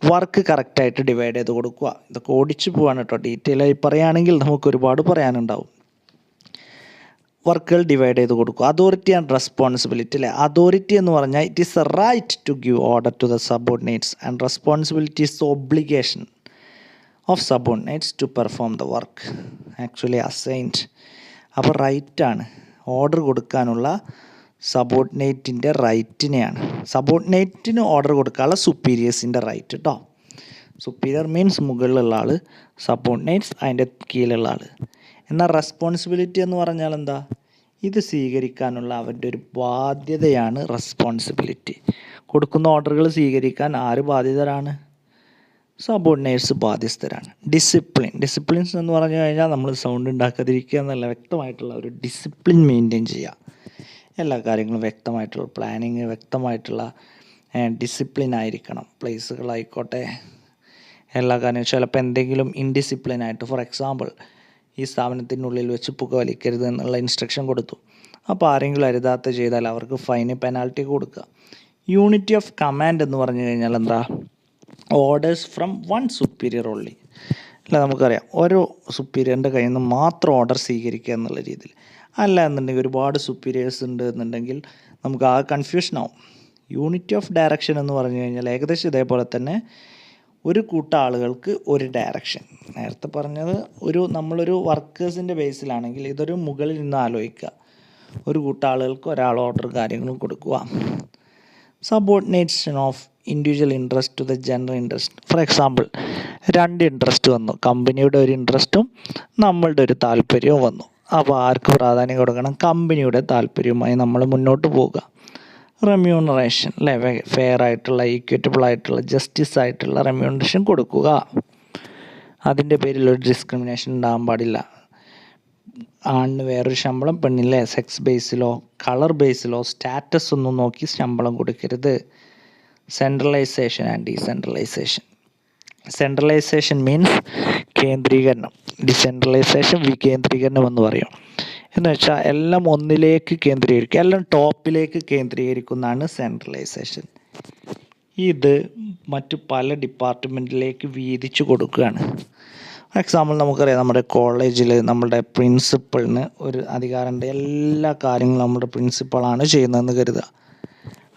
വർക്ക് കറക്റ്റായിട്ട് ഡിവൈഡ് ചെയ്ത് കൊടുക്കുക. ഇതൊക്കെ ഓടിച്ചു പോവാണ് കേട്ടോ, ഡീറ്റെയിൽ ആയി പറയുകയാണെങ്കിൽ നമുക്ക് ഒരുപാട് പറയാനുണ്ടാവും. വർക്കുകൾ ഡിവൈഡ് ചെയ്ത് കൊടുക്കുക. അതോറിറ്റി ആൻഡ് റെസ്പോൺസിബിലിറ്റി അല്ലേ. അതോറിറ്റി എന്ന് പറഞ്ഞാൽ it is a right to give order to the subordinates and responsibility is the obligation of subordinates to perform the work actually assigned. അപ്പോൾ റൈറ്റാണ് ഓർഡർ കൊടുക്കാനുള്ള സബോർഡിനേറ്റിൻ്റെ റൈറ്റിനെയാണ്. സബോർഡിനേറ്റിന് ഓർഡർ കൊടുക്കാനുള്ള സുപ്പീരിയേഴ്സിൻ്റെ റൈറ്റ് കേട്ടോ. സുപ്പീരിയർ മീൻസ് മുകളിലുള്ള ആൾ, സബോർഡിനേറ്റ്സ് അതിൻ്റെ കീഴിലുള്ള ആൾ. എന്നാൽ റെസ്പോൺസിബിലിറ്റി എന്ന് പറഞ്ഞാൽ എന്താ? ഇത് സ്വീകരിക്കാനുള്ള അവരുടെ ഒരു ബാധ്യതയാണ് റെസ്പോൺസിബിലിറ്റി. കൊടുക്കുന്ന ഓർഡറുകൾ സ്വീകരിക്കാൻ ആര് ബാധ്യതരാണ്? സബോർഡിനേറ്റ്സ് ബാധ്യസ്ഥരാണ്. ഡിസിപ്ലിൻസ് എന്ന് പറഞ്ഞു കഴിഞ്ഞാൽ നമ്മൾ സൗണ്ട് ഉണ്ടാക്കാതിരിക്കുക എന്നല്ല, വ്യക്തമായിട്ടുള്ള ഒരു ഡിസിപ്ലിൻ മെയിൻറ്റെയിൻ ചെയ്യുക. എല്ലാ കാര്യങ്ങളും വ്യക്തമായിട്ടുള്ള പ്ലാനിങ്, വ്യക്തമായിട്ടുള്ള ഡിസിപ്ലിൻ ആയിരിക്കണം. പ്ലേസുകളായിക്കോട്ടെ, എല്ലാ കാര്യവും. ചിലപ്പോൾ എന്തെങ്കിലും ഇൻഡിസിപ്ലിൻ ആയിട്ട്, ഫോർ എക്സാമ്പിൾ ഈ സ്ഥാപനത്തിനുള്ളിൽ വെച്ച് പുകവലിക്കരുത് എന്നുള്ള ഇൻസ്ട്രക്ഷൻ കൊടുത്തു. അപ്പോൾ ആരെങ്കിലും അരുതാത്ത ചെയ്താൽ അവർക്ക് ഫൈന്, പെനാൽറ്റി കൊടുക്കുക. യൂണിറ്റി ഓഫ് കമാൻഡ് എന്ന് പറഞ്ഞു കഴിഞ്ഞാൽ എന്താ? Orders from one superior only അല്ല. നമുക്കറിയാം ഓരോ സുപ്പീരിയറിൻ്റെ കയ്യിൽ നിന്ന് മാത്രം ഓർഡർ സ്വീകരിക്കുക എന്നുള്ള രീതിയിൽ. അല്ല എന്നുണ്ടെങ്കിൽ ഒരുപാട് സുപ്പീരിയേഴ്സ് ഉണ്ട് എന്നുണ്ടെങ്കിൽ നമുക്ക് ആ കൺഫ്യൂഷനാവും. യൂണിറ്റി ഓഫ് ഡയറക്ഷൻ എന്ന് പറഞ്ഞു കഴിഞ്ഞാൽ ഏകദേശം ഇതേപോലെ തന്നെ ഒരു കൂട്ടം ആളുകൾക്ക് ഒരു ഡയറക്ഷൻ. നേരത്തെ പറഞ്ഞത് നമ്മളൊരു വർക്കേഴ്സിൻ്റെ ബേസിലാണെങ്കിൽ ഇതൊരു മുകളിൽ നിന്ന് ആലോചിക്കുക. ഒരു കൂട്ടം ആളുകൾക്ക് ഒരാൾ ഓർഡർ കാര്യങ്ങളും കൊടുക്കുക. Subordination of individual interest to the general interest. For example 2 interest വന്നു, കമ്പനിയുടെ ഒരു ഇൻട്രസ്റ്റും നമ്മളുടെ ഒരു താല്പര്യവും വന്നു. അപ്പോൾ ആർക്ക് പ്രാധാന്യം കൊടുക്കണം? കമ്പനിയുടെ താല്പര്യവുമായി നമ്മൾ മുന്നോട്ട് പോവുക. റെമ്യൂണറേഷൻ അല്ലേ, ഫെയർ ആയിട്ടുള്ള, ഈക്വിറ്റബിൾ ആയിട്ടുള്ള, ജസ്റ്റിസ് ആയിട്ടുള്ള റെമ്യൂണറേഷൻ കൊടുക്കുക. അതിൻ്റെ പേരിൽ ഒരു ഡിസ്ക്രിമിനേഷൻ ഉണ്ടാകാൻ പാടില്ല. ആണിന് വേറൊരു ശമ്പളം, പെണ്ണില്ലേ സെക്സ് ബേസിലോ കളർ ബേസിലോ സ്റ്റാറ്റസ് ഒന്നും നോക്കി ശമ്പളം കൊടുക്കരുത്. Centralisation and decentralisation. Centralisation means കേന്ദ്രീകരണം, ഡിസെൻട്രലൈസേഷൻ വികേന്ദ്രീകരണം എന്ന് പറയും. എന്ന് വെച്ചാൽ എല്ലാം ഒന്നിലേക്ക് കേന്ദ്രീകരിക്കുക, എല്ലാം ടോപ്പിലേക്ക് കേന്ദ്രീകരിക്കുന്നതാണ് സെൻട്രലൈസേഷൻ. ഇത് മറ്റു പല ഡിപ്പാർട്ട്മെൻറ്റിലേക്ക് വീതിച്ചു കൊടുക്കുകയാണ്. എക്സാമ്പിൾ നമുക്കറിയാം, നമ്മുടെ കോളേജിൽ നമ്മുടെ പ്രിൻസിപ്പളിന് ഒരു അധികാരമുണ്ട്, എല്ലാ കാര്യങ്ങളും നമ്മുടെ പ്രിൻസിപ്പളാണ് ചെയ്യുന്നതെന്ന് കരുതുക.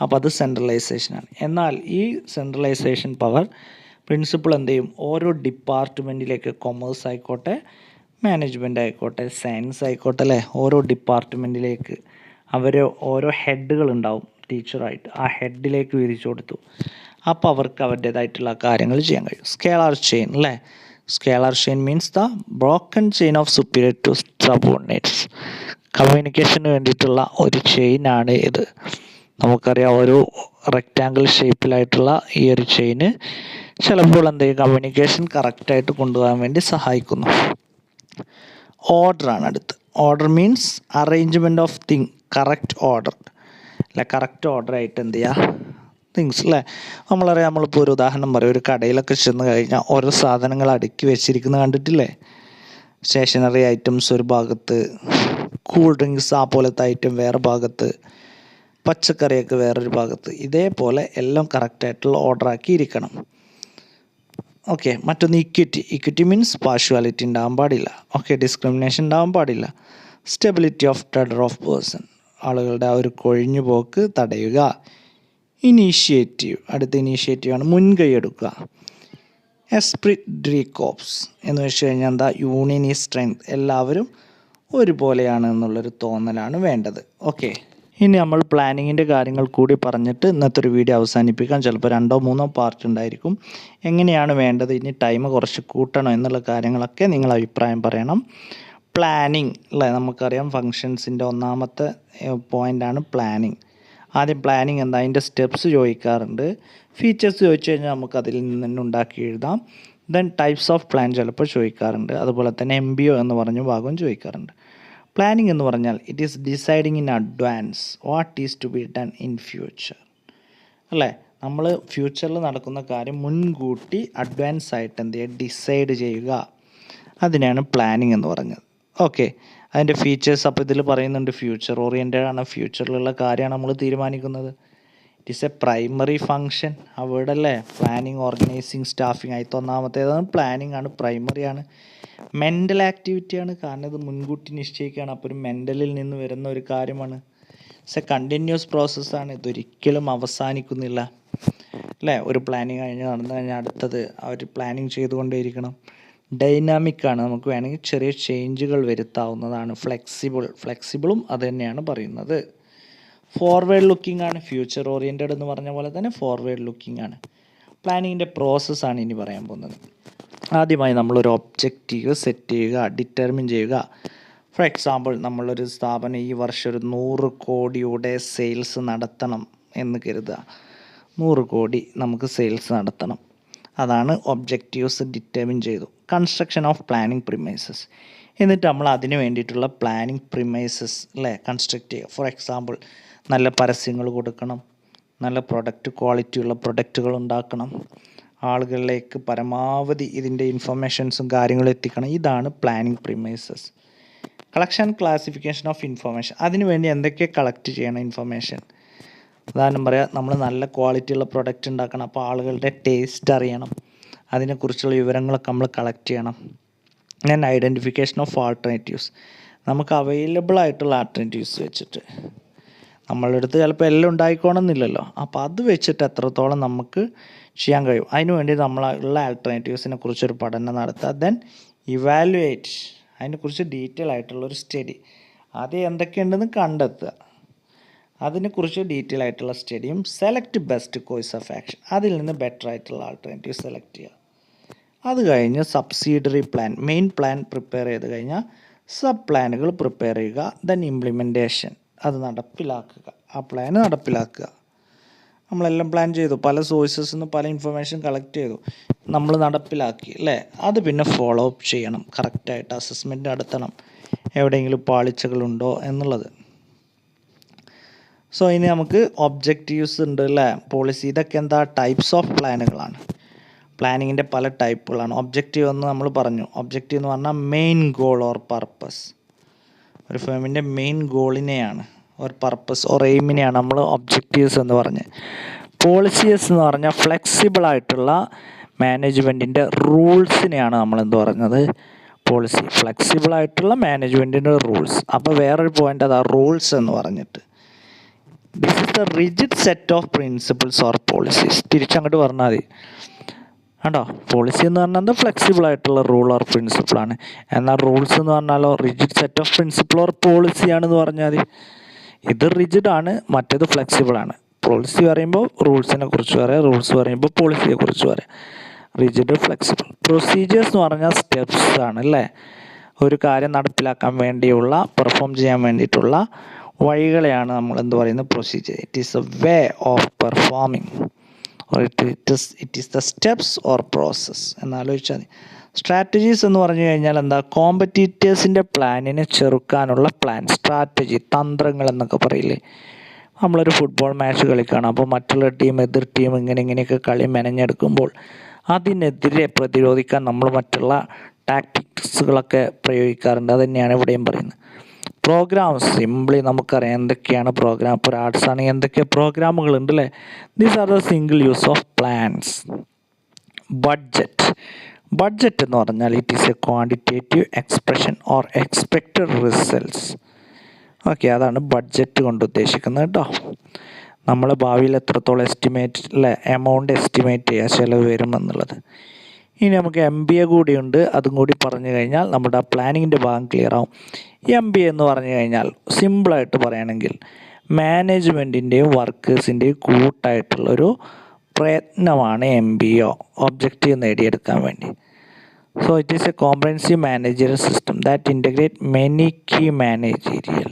അപ്പോൾ അത് സെൻട്രലൈസേഷനാണ്. എന്നാൽ ഈ സെൻട്രലൈസേഷൻ പവർ പ്രിൻസിപ്പൾ എന്ത് ചെയ്യും? ഓരോ ഡിപ്പാർട്ട്മെൻറ്റിലേക്ക്, കൊമേഴ്സ് ആയിക്കോട്ടെ, മാനേജ്മെൻ്റ് ആയിക്കോട്ടെ, സയൻസ് ആയിക്കോട്ടെ അല്ലേ, ഓരോ ഡിപ്പാർട്ട്മെൻറ്റിലേക്ക് ഓരോ ഹെഡുകളുണ്ടാവും ടീച്ചറായിട്ട്, ആ ഹെഡിലേക്ക് വീതിച്ചു കൊടുത്തു. അപ്പോൾ അവർക്ക് അവരുടേതായിട്ടുള്ള കാര്യങ്ങൾ ചെയ്യാൻ കഴിയും. സ്കേലാർ ചെയിൻ അല്ലേ. Scalar chain means the broken chain of superior to subordinates. കമ്മ്യൂണിക്കേഷന് വേണ്ടിയിട്ടുള്ള ഒരു ചെയിനാണ് ഇത്. നമുക്കറിയാം ഒരു റെക്റ്റാങ്കിൾ ഷേപ്പിലായിട്ടുള്ള ഈ ഒരു ചെയിന് ചിലപ്പോൾ എന്ത് ചെയ്യും, കമ്മ്യൂണിക്കേഷൻ കറക്റ്റായിട്ട് കൊണ്ടുപോകാൻ വേണ്ടി സഹായിക്കുന്നു. ഓർഡറാണ് അടുത്ത്. Order means arrangement of thing, correct order അല്ലെ, കറക്റ്റ് ഓർഡറായിട്ട് എന്ത് ചെയ്യുക തിങ്സ് അല്ലേ. നമ്മളറിയാം, നമ്മളിപ്പോൾ ഒരു ഉദാഹരണം പറയും, ഒരു കടയിലൊക്കെ ചെന്ന് കഴിഞ്ഞാൽ ഓരോ സാധനങ്ങൾ അടുക്കി വെച്ചിരിക്കുന്നത് കണ്ടിട്ടില്ലേ. സ്റ്റേഷനറി ഐറ്റംസ് ഒരു ഭാഗത്ത്, കൂൾ ഡ്രിങ്ക്സ് ആ പോലത്തെ ഐറ്റം വേറെ ഭാഗത്ത്, പച്ചക്കറിയൊക്കെ വേറൊരു ഭാഗത്ത്, ഇതേപോലെ എല്ലാം കറക്റ്റായിട്ടുള്ള ഓർഡറാക്കി ഇരിക്കണം. ഓക്കെ. മറ്റൊന്ന് ഇക്വിറ്റി മീൻസ് പാർഷ്വാലിറ്റി ഉണ്ടാകാൻ പാടില്ല. ഓക്കെ. ഡിസ്ക്രിമിനേഷൻ ഉണ്ടാകാൻ പാടില്ല. സ്റ്റെബിലിറ്റി ഓഫ് ടെഡർ ഓഫ് പേഴ്സൺ, ആളുകളുടെ ആ ഒരു കൊഴിഞ്ഞു പോക്ക് തടയുക. ഇനീഷ്യേറ്റീവ്, അടുത്ത ഇനീഷ്യേറ്റീവാണ് മുൻകൈ എടുക്കുക. എസ്പ്രിറ്റ് ഡി കോർപ്സ് എന്ന് വെച്ച് കഴിഞ്ഞാൽ എന്താ, യൂണിയൻ ഈസ് സ്ട്രെങ്ത്, എല്ലാവരും ഒരുപോലെയാണ് എന്നുള്ളൊരു തോന്നലാണ് വേണ്ടത്. ഓക്കെ. ഇനി നമ്മൾ പ്ലാനിങ്ങിൻ്റെ കാര്യങ്ങൾ കൂടി പറഞ്ഞിട്ട് ഇന്നത്തെ ഒരു വീഡിയോ അവസാനിപ്പിക്കാം. ചിലപ്പോൾ 2 or 3 പാർട്ട് ഉണ്ടായിരിക്കും. എങ്ങനെയാണ് വേണ്ടത്, ഇനി ടൈം കുറച്ച് കൂട്ടണോ എന്നുള്ള കാര്യങ്ങളൊക്കെ നിങ്ങൾ അഭിപ്രായം പറയണം. പ്ലാനിങ് അല്ലേ, നമുക്കറിയാം ഫങ്ഷൻസിൻ്റെ ഒന്നാമത്തെ പോയിൻ്റാണ് പ്ലാനിങ്. ആദ്യം പ്ലാനിങ് എന്താ, അതിൻ്റെ സ്റ്റെപ്സ് ചോദിക്കാറുണ്ട്. ഫീച്ചേഴ്സ് ചോദിച്ചു കഴിഞ്ഞാൽ നമുക്ക് അതിൽ നിന്ന് തന്നെ ഉണ്ടാക്കി എഴുതാം. ദെൻ ടൈപ്സ് ഓഫ് പ്ലാൻ ചിലപ്പോൾ ചോദിക്കാറുണ്ട്. അതുപോലെ തന്നെ MBO എന്ന് പറഞ്ഞ ഭാഗം ചോദിക്കാറുണ്ട്. പ്ലാനിങ് എന്ന് പറഞ്ഞാൽ it is deciding in advance what is to be done in future അല്ലേ. നമ്മൾ ഫ്യൂച്ചറിൽ നടക്കുന്ന കാര്യം മുൻകൂട്ടി അഡ്വാൻസ് ആയിട്ട് എന്ത് ചെയ്യുക, ഡിസൈഡ് ചെയ്യുക. അതിനാണ് പ്ലാനിങ് എന്ന് പറഞ്ഞത്. ഓക്കെ. അതിൻ്റെ ഫീച്ചേഴ്സ് അപ്പോൾ ഇതിൽ പറയുന്നുണ്ട്, ഫ്യൂച്ചർ ഓറിയൻറ്റഡ് ആണ്, ഫ്യൂച്ചറിലുള്ള കാര്യമാണ് നമ്മൾ തീരുമാനിക്കുന്നത്. It is A primary function, ആ വേർഡല്ലേ, പ്ലാനിങ്, ഓർഗനൈസിങ്, സ്റ്റാഫിങ്. ആയിട്ട് ഒന്നാമത്തേതാണ് പ്ലാനിങ് ആണ്, പ്രൈമറി ആണ്. മെൻ്റൽ ആക്ടിവിറ്റിയാണ്, കാരണം ഇത് മുൻകൂട്ടി നിശ്ചയിക്കുകയാണ്. അപ്പോൾ ഒരു മെൻ്റലിൽ നിന്ന് വരുന്ന ഒരു കാര്യമാണ്. ഇറ്റ്സ് എ കണ്ടിന്യൂസ് പ്രോസസ്സാണ്, ഇതൊരിക്കലും അവസാനിക്കുന്നില്ല അല്ലേ. ഒരു പ്ലാനിങ് നടന്നു കഴിഞ്ഞാൽ അടുത്തത് ആ ഒരു പ്ലാനിങ് ചെയ്തുകൊണ്ടേയിരിക്കണം. ഡൈനാമിക്കാണ്, നമുക്ക് വേണമെങ്കിൽ ചെറിയ ചേഞ്ചുകൾ വരുത്താവുന്നതാണ്. ഫ്ലെക്സിബിളും അത് തന്നെയാണ് പറയുന്നത്. ഫോർവേഡ് ലുക്കിംഗ് ആണ്, ഫ്യൂച്ചർ ഓറിയൻറ്റഡ് എന്ന് പറഞ്ഞ പോലെ തന്നെ ഫോർവേഡ് ലുക്കിംഗ് ആണ്. പ്ലാനിങ്ങിൻ്റെ പ്രോസസ്സാണ് ഇനി പറയാൻ പോകുന്നത്. ആദ്യമായി നമ്മളൊരു ഒബ്ജക്റ്റീവ് സെറ്റ് ചെയ്യുക, ഡിറ്റർമിൻ ചെയ്യുക. ഫോർ എക്സാമ്പിൾ, നമ്മളൊരു സ്ഥാപനം ഈ വർഷം ഒരു 100 കോടിയുടെ സെയിൽസ് നടത്തണം എന്ന് കരുതുക. 100 കോടി നമുക്ക് സെയിൽസ് നടത്തണം. അതാണ് ഒബ്ജക്റ്റീവ്സ് ഡിറ്റർമിൻ ചെയ്തു. കൺസ്ട്രക്ഷൻ ഓഫ് പ്ലാനിങ് പ്രിമൈസസ്, എന്നിട്ട് നമ്മൾ അതിന് വേണ്ടിയിട്ടുള്ള പ്ലാനിങ് പ്രിമൈസസ് അല്ലേ കൺസ്ട്രക്റ്റ് ചെയ്യുക. ഫോർ എക്സാമ്പിൾ, നല്ല പരസ്യങ്ങൾ കൊടുക്കണം, നല്ല ക്വാളിറ്റിയുള്ള പ്രൊഡക്റ്റുകൾ ഉണ്ടാക്കണം, ആളുകളിലേക്ക് പരമാവധി ഇതിൻ്റെ ഇൻഫർമേഷൻസും കാര്യങ്ങളും എത്തിക്കണം. ഇതാണ് planning premises. Collection classification of information, അതിനുവേണ്ടി എന്തൊക്കെ കളക്ട് ചെയ്യണം ഇൻഫർമേഷൻ. ഉദാഹരണം പറയാം, നമ്മൾ നല്ല ക്വാളിറ്റിയുള്ള പ്രൊഡക്റ്റ് ഉണ്ടാക്കണം, അപ്പോൾ ആളുകളുടെ ടേസ്റ്റ് അറിയണം, അതിനെക്കുറിച്ചുള്ള വിവരങ്ങളൊക്കെ നമ്മൾ കളക്ട് ചെയ്യണം. ദെൻ ഐഡൻറ്റിഫിക്കേഷൻ ഓഫ് ആൾട്ടർനേറ്റീവ്സ്, നമുക്ക് അവൈലബിൾ ആയിട്ടുള്ള ആൾട്ടർനേറ്റീവ്സ് വെച്ചിട്ട്, നമ്മളുടെ അടുത്ത് ചിലപ്പോൾ എല്ലാം ഉണ്ടായിക്കോണമെന്നില്ലല്ലോ, അപ്പോൾ അത് വെച്ചിട്ട് എത്രത്തോളം നമുക്ക് ചെയ്യാൻ കഴിയും, അതിനുവേണ്ടി നമ്മളുള്ള ആൾട്ടർനേറ്റീവ്സിനെ കുറിച്ചൊരു പഠനം നടത്തുക. ദെൻ ഇവാലുവേറ്റ്, അതിനെക്കുറിച്ച് ഡീറ്റെയിൽ ആയിട്ടുള്ളൊരു സ്റ്റഡി, ആദ്യം എന്തൊക്കെയുണ്ടെന്ന് കണ്ടെത്തുക, അതിനെക്കുറിച്ച് ഡീറ്റെയിൽ ആയിട്ടുള്ള സ്റ്റഡിയും. Select best course of action, അതിൽ നിന്ന് ബെറ്റർ ആയിട്ടുള്ള ആൾട്ടർനേറ്റീവ് സെലക്ട് ചെയ്യുക. അത് കഴിഞ്ഞ് subsidiary plan, main plan prepare ചെയ്ത് കഴിഞ്ഞാൽ സബ് പ്ലാനുകൾ പ്രിപ്പയർ ചെയ്യുക. ദെൻ ഇംപ്ലിമെൻറ്റേഷൻ, അത് നടപ്പിലാക്കുക, ആ പ്ലാൻ നടപ്പിലാക്കുക. നമ്മളെല്ലാം പ്ലാൻ ചെയ്തു, പല സോഴ്സസിൽ നിന്ന് പല ഇൻഫർമേഷൻ കളക്ട് ചെയ്തു, നമ്മൾ നടപ്പിലാക്കി അല്ലേ. അത് പിന്നെ ഫോളോ അപ്പ് ചെയ്യണം, കറക്റ്റായിട്ട് അസസ്മെൻറ്റ് നടത്തണം, എവിടെയെങ്കിലും പാളിച്ചകളുണ്ടോ എന്നുള്ളത്. സോ ഇനി നമുക്ക് ഒബ്ജക്റ്റീവ്സ് ഉണ്ട് അല്ലേ, പോളിസി, ഇതൊക്കെ എന്താ, ടൈപ്സ് ഓഫ് പ്ലാനുകളാണ്. പ്ലാനിങ്ങിൻ്റെ പല ടൈപ്പുകളാണ്. ഒബ്ജക്റ്റീവ് എന്ന് നമ്മൾ പറഞ്ഞു, ഒബ്ജക്റ്റീവ് എന്ന് പറഞ്ഞാൽ മെയിൻ ഗോൾ ഓർ പർപ്പസ്, ഒരു ഫേമിൻ്റെ മെയിൻ ഗോളിനെയാണ്, ഒരു പർപ്പസ് ഓർ എയിമിനെയാണ് നമ്മൾ ഒബ്ജക്റ്റീവ്സ് എന്ന് പറഞ്ഞ്. പോളിസീസ് എന്ന് പറഞ്ഞാൽ ഫ്ലെക്സിബിൾ ആയിട്ടുള്ള മാനേജ്മെൻറ്റിൻ്റെ റൂൾസിനെയാണ് നമ്മൾ എന്ത് പറഞ്ഞത്, പോളിസി. ഫ്ലെക്സിബിൾ ആയിട്ടുള്ള മാനേജ്മെൻറ്റിൻ്റെ റൂൾസ്. അപ്പോൾ വേറൊരു പോയിൻ്റ് അതാ റൂൾസ് എന്ന് പറഞ്ഞിട്ട്. This is the rigid set of principles or policies. തിരിച്ചങ്ങോട്ട് പറഞ്ഞാൽ മതി കേട്ടോ. പോളിസി എന്ന് പറഞ്ഞാൽ ഫ്ലെക്സിബിൾ ആയിട്ടുള്ള റൂൾ ഓർ പ്രിൻസിപ്പിളാണ്. എന്നാൽ റൂൾസ് എന്ന് പറഞ്ഞാലോ rigid set of principle or പോളിസിയാണെന്ന് പറഞ്ഞാൽ മതി. ഇത് റിജിഡാണ്, മറ്റേത് ഫ്ലെക്സിബിളാണ്. പോളിസി പറയുമ്പോൾ റൂൾസിനെ കുറിച്ച് പറയാം, റൂൾസ് പറയുമ്പോൾ പോളിസിയെ കുറിച്ച് പറയാം. Rigid, flexible. പ്രൊസീജിയേഴ്സ് എന്ന് പറഞ്ഞാൽ സ്റ്റെപ്സ് ആണ് അല്ലേ, ഒരു കാര്യം നടപ്പിലാക്കാൻ വേണ്ടിയുള്ള, പെർഫോം ചെയ്യാൻ വേണ്ടിയിട്ടുള്ള വഴികളെയാണ് നമ്മൾ എന്ത് പറയുന്നത്, procedure. It is a way of performing or it is the steps or process എന്നാലോചിച്ചാൽ മതി. സ്ട്രാറ്റജീസ് എന്ന് പറഞ്ഞു കഴിഞ്ഞാൽ എന്താ, കോമ്പറ്റീറ്റേഴ്സിൻ്റെ പ്ലാനിനെ ചെറുക്കാനുള്ള പ്ലാൻ, സ്ട്രാറ്റജി, തന്ത്രങ്ങൾ എന്നൊക്കെ പറയില്ലേ. നമ്മളൊരു ഫുട്ബോൾ മാച്ച് കളിക്കുകയാണ്, അപ്പോൾ മറ്റുള്ള ടീം, എതിർ ടീം ഇങ്ങനെയൊക്കെ കളി മെനഞ്ഞെടുക്കുമ്പോൾ അതിനെതിരെ പ്രതിരോധിക്കാൻ നമ്മൾ മറ്റുള്ള ടാക്ടിക്സുകളൊക്കെ പ്രയോഗിക്കാറുണ്ട്. അത് തന്നെയാണ് ഇവിടെയും പറയുന്നത്. പ്രോഗ്രാം, സിംപ്ലി നമുക്കറിയാം എന്തൊക്കെയാണ് പ്രോഗ്രാം. ഇപ്പോൾ ആർട്സ് ആണെങ്കിൽ എന്തൊക്കെ പ്രോഗ്രാമുകളുണ്ട് അല്ലേ. These are the single use of plans. Budget എന്ന് പറഞ്ഞാൽ it is a quantitative expression or expected results. Okay, അതാണ് ബഡ്ജറ്റ് കൊണ്ട് ഉദ്ദേശിക്കുന്നത് കേട്ടോ. നമ്മൾ ഭാവിയിൽ എത്രത്തോളം എമൗണ്ട് എസ്റ്റിമേറ്റ് ചെയ്യുക, ചിലവ് വരുമെന്നുള്ളത്. ഇനി നമുക്ക് MBA കൂടിയുണ്ട്, അതും കൂടി പറഞ്ഞു കഴിഞ്ഞാൽ നമ്മുടെ ആ പ്ലാനിങ്ങിൻ്റെ ഭാഗം ക്ലിയർ ആവും. MBA എന്ന് പറഞ്ഞു കഴിഞ്ഞാൽ സിമ്പിളായിട്ട് പറയുകയാണെങ്കിൽ മാനേജ്മെൻറ്റിൻ്റെയും വർക്കേഴ്സിൻ്റെയും കൂട്ടായിട്ടുള്ളൊരു പ്രയത്നമാണ് MBA, ഒബ്ജക്റ്റീവ് നേടിയെടുക്കാൻ വേണ്ടി. So it is a comprehensive managerial system that integrate many key managerial.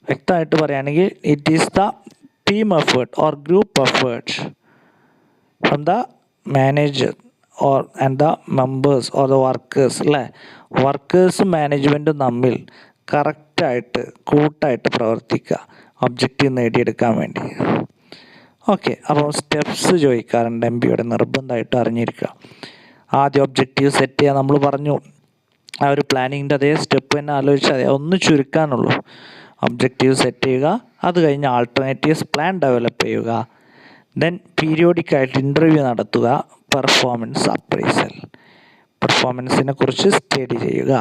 വ്യക്തമായിട്ട് പറയുകയാണെങ്കിൽ it is the team effort or group effort from the manager and the members or the workers അല്ലേ. വർക്കേഴ്സും മാനേജ്മെൻറ്റും തമ്മിൽ കറക്റ്റായിട്ട് കൂട്ടായിട്ട് പ്രവർത്തിക്കുക ഒബ്ജക്റ്റീവ് നേടിയെടുക്കാൻ വേണ്ടി. ഓക്കെ, അപ്പോൾ സ്റ്റെപ്സ് ചോദിക്കാറുണ്ട് MBAയുടെ, നിർബന്ധമായിട്ട് അറിഞ്ഞിരിക്കുക. ആദ്യം ഒബ്ജക്റ്റീവ് സെറ്റ് ചെയ്യുക, നമ്മൾ പറഞ്ഞു ആ ഒരു പ്ലാനിങ്ങിൻ്റെ അതേ സ്റ്റെപ്പ് തന്നെ ആലോചിച്ചാൽ മതി, ഒന്ന് ചുരുക്കാനുള്ളൂ. ഒബ്ജക്റ്റീവ് സെറ്റ് ചെയ്യുക, അത് കഴിഞ്ഞ് ആൾട്ടർനേറ്റീവ്സ് പ്ലാൻ ഡെവലപ്പ് ചെയ്യുക, ദെൻ പീരിയോഡിക്കായിട്ട് ഇൻ്റർവ്യൂ നടത്തുക, പെർഫോമൻസ് അപ്രൈസൽ, പെർഫോമൻസിനെ കുറിച്ച് സ്റ്റഡി ചെയ്യുക.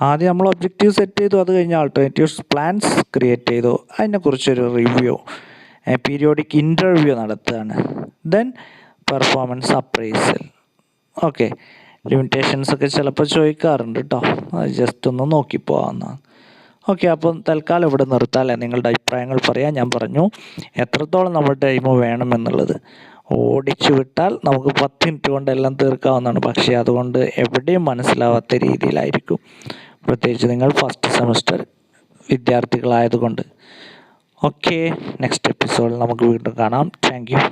ആദ്യം നമ്മൾ ഒബ്ജക്റ്റീവ് സെറ്റ് ചെയ്തു, അത് കഴിഞ്ഞ് ആൾട്ടർനേറ്റീവ്സ് പ്ലാൻസ് ക്രിയേറ്റ് ചെയ്തു, അതിനെക്കുറിച്ചൊരു റിവ്യൂ, പീരിയോഡിക് ഇൻ്റർവ്യൂ നടത്തുകയാണ്, then performance appraisal. Okay, limitations ഒക്കെ ചിലപ്പോൾ ചോദിക്കാറുണ്ട് കേട്ടോ, അത് ജസ്റ്റ് ഒന്ന് നോക്കിപ്പോകാവുന്നതാണ്. ഓക്കെ, അപ്പം തൽക്കാലം ഇവിടെ നിർത്താമല്ലേ. നിങ്ങളുടെ അഭിപ്രായങ്ങൾ പറയാം. ഞാൻ പറഞ്ഞു എത്രത്തോളം നമ്മൾ ടൈം വേണമെന്നുള്ളത്. ഓടിച്ചു വിട്ടാൽ നമുക്ക് 10 മിനിറ്റ് കൊണ്ട് എല്ലാം തീർക്കാവുന്നതാണ്. പക്ഷേ അതുകൊണ്ട് എവിടെയും മനസ്സിലാവാത്ത രീതിയിലായിരിക്കും, പ്രത്യേകിച്ച് നിങ്ങൾ ഫസ്റ്റ് സെമസ്റ്റർ വിദ്യാർത്ഥികളായതുകൊണ്ട്. ഓക്കെ, നെക്സ്റ്റ് എപ്പിസോഡിൽ നമുക്ക് വീണ്ടും കാണാം. Thank you.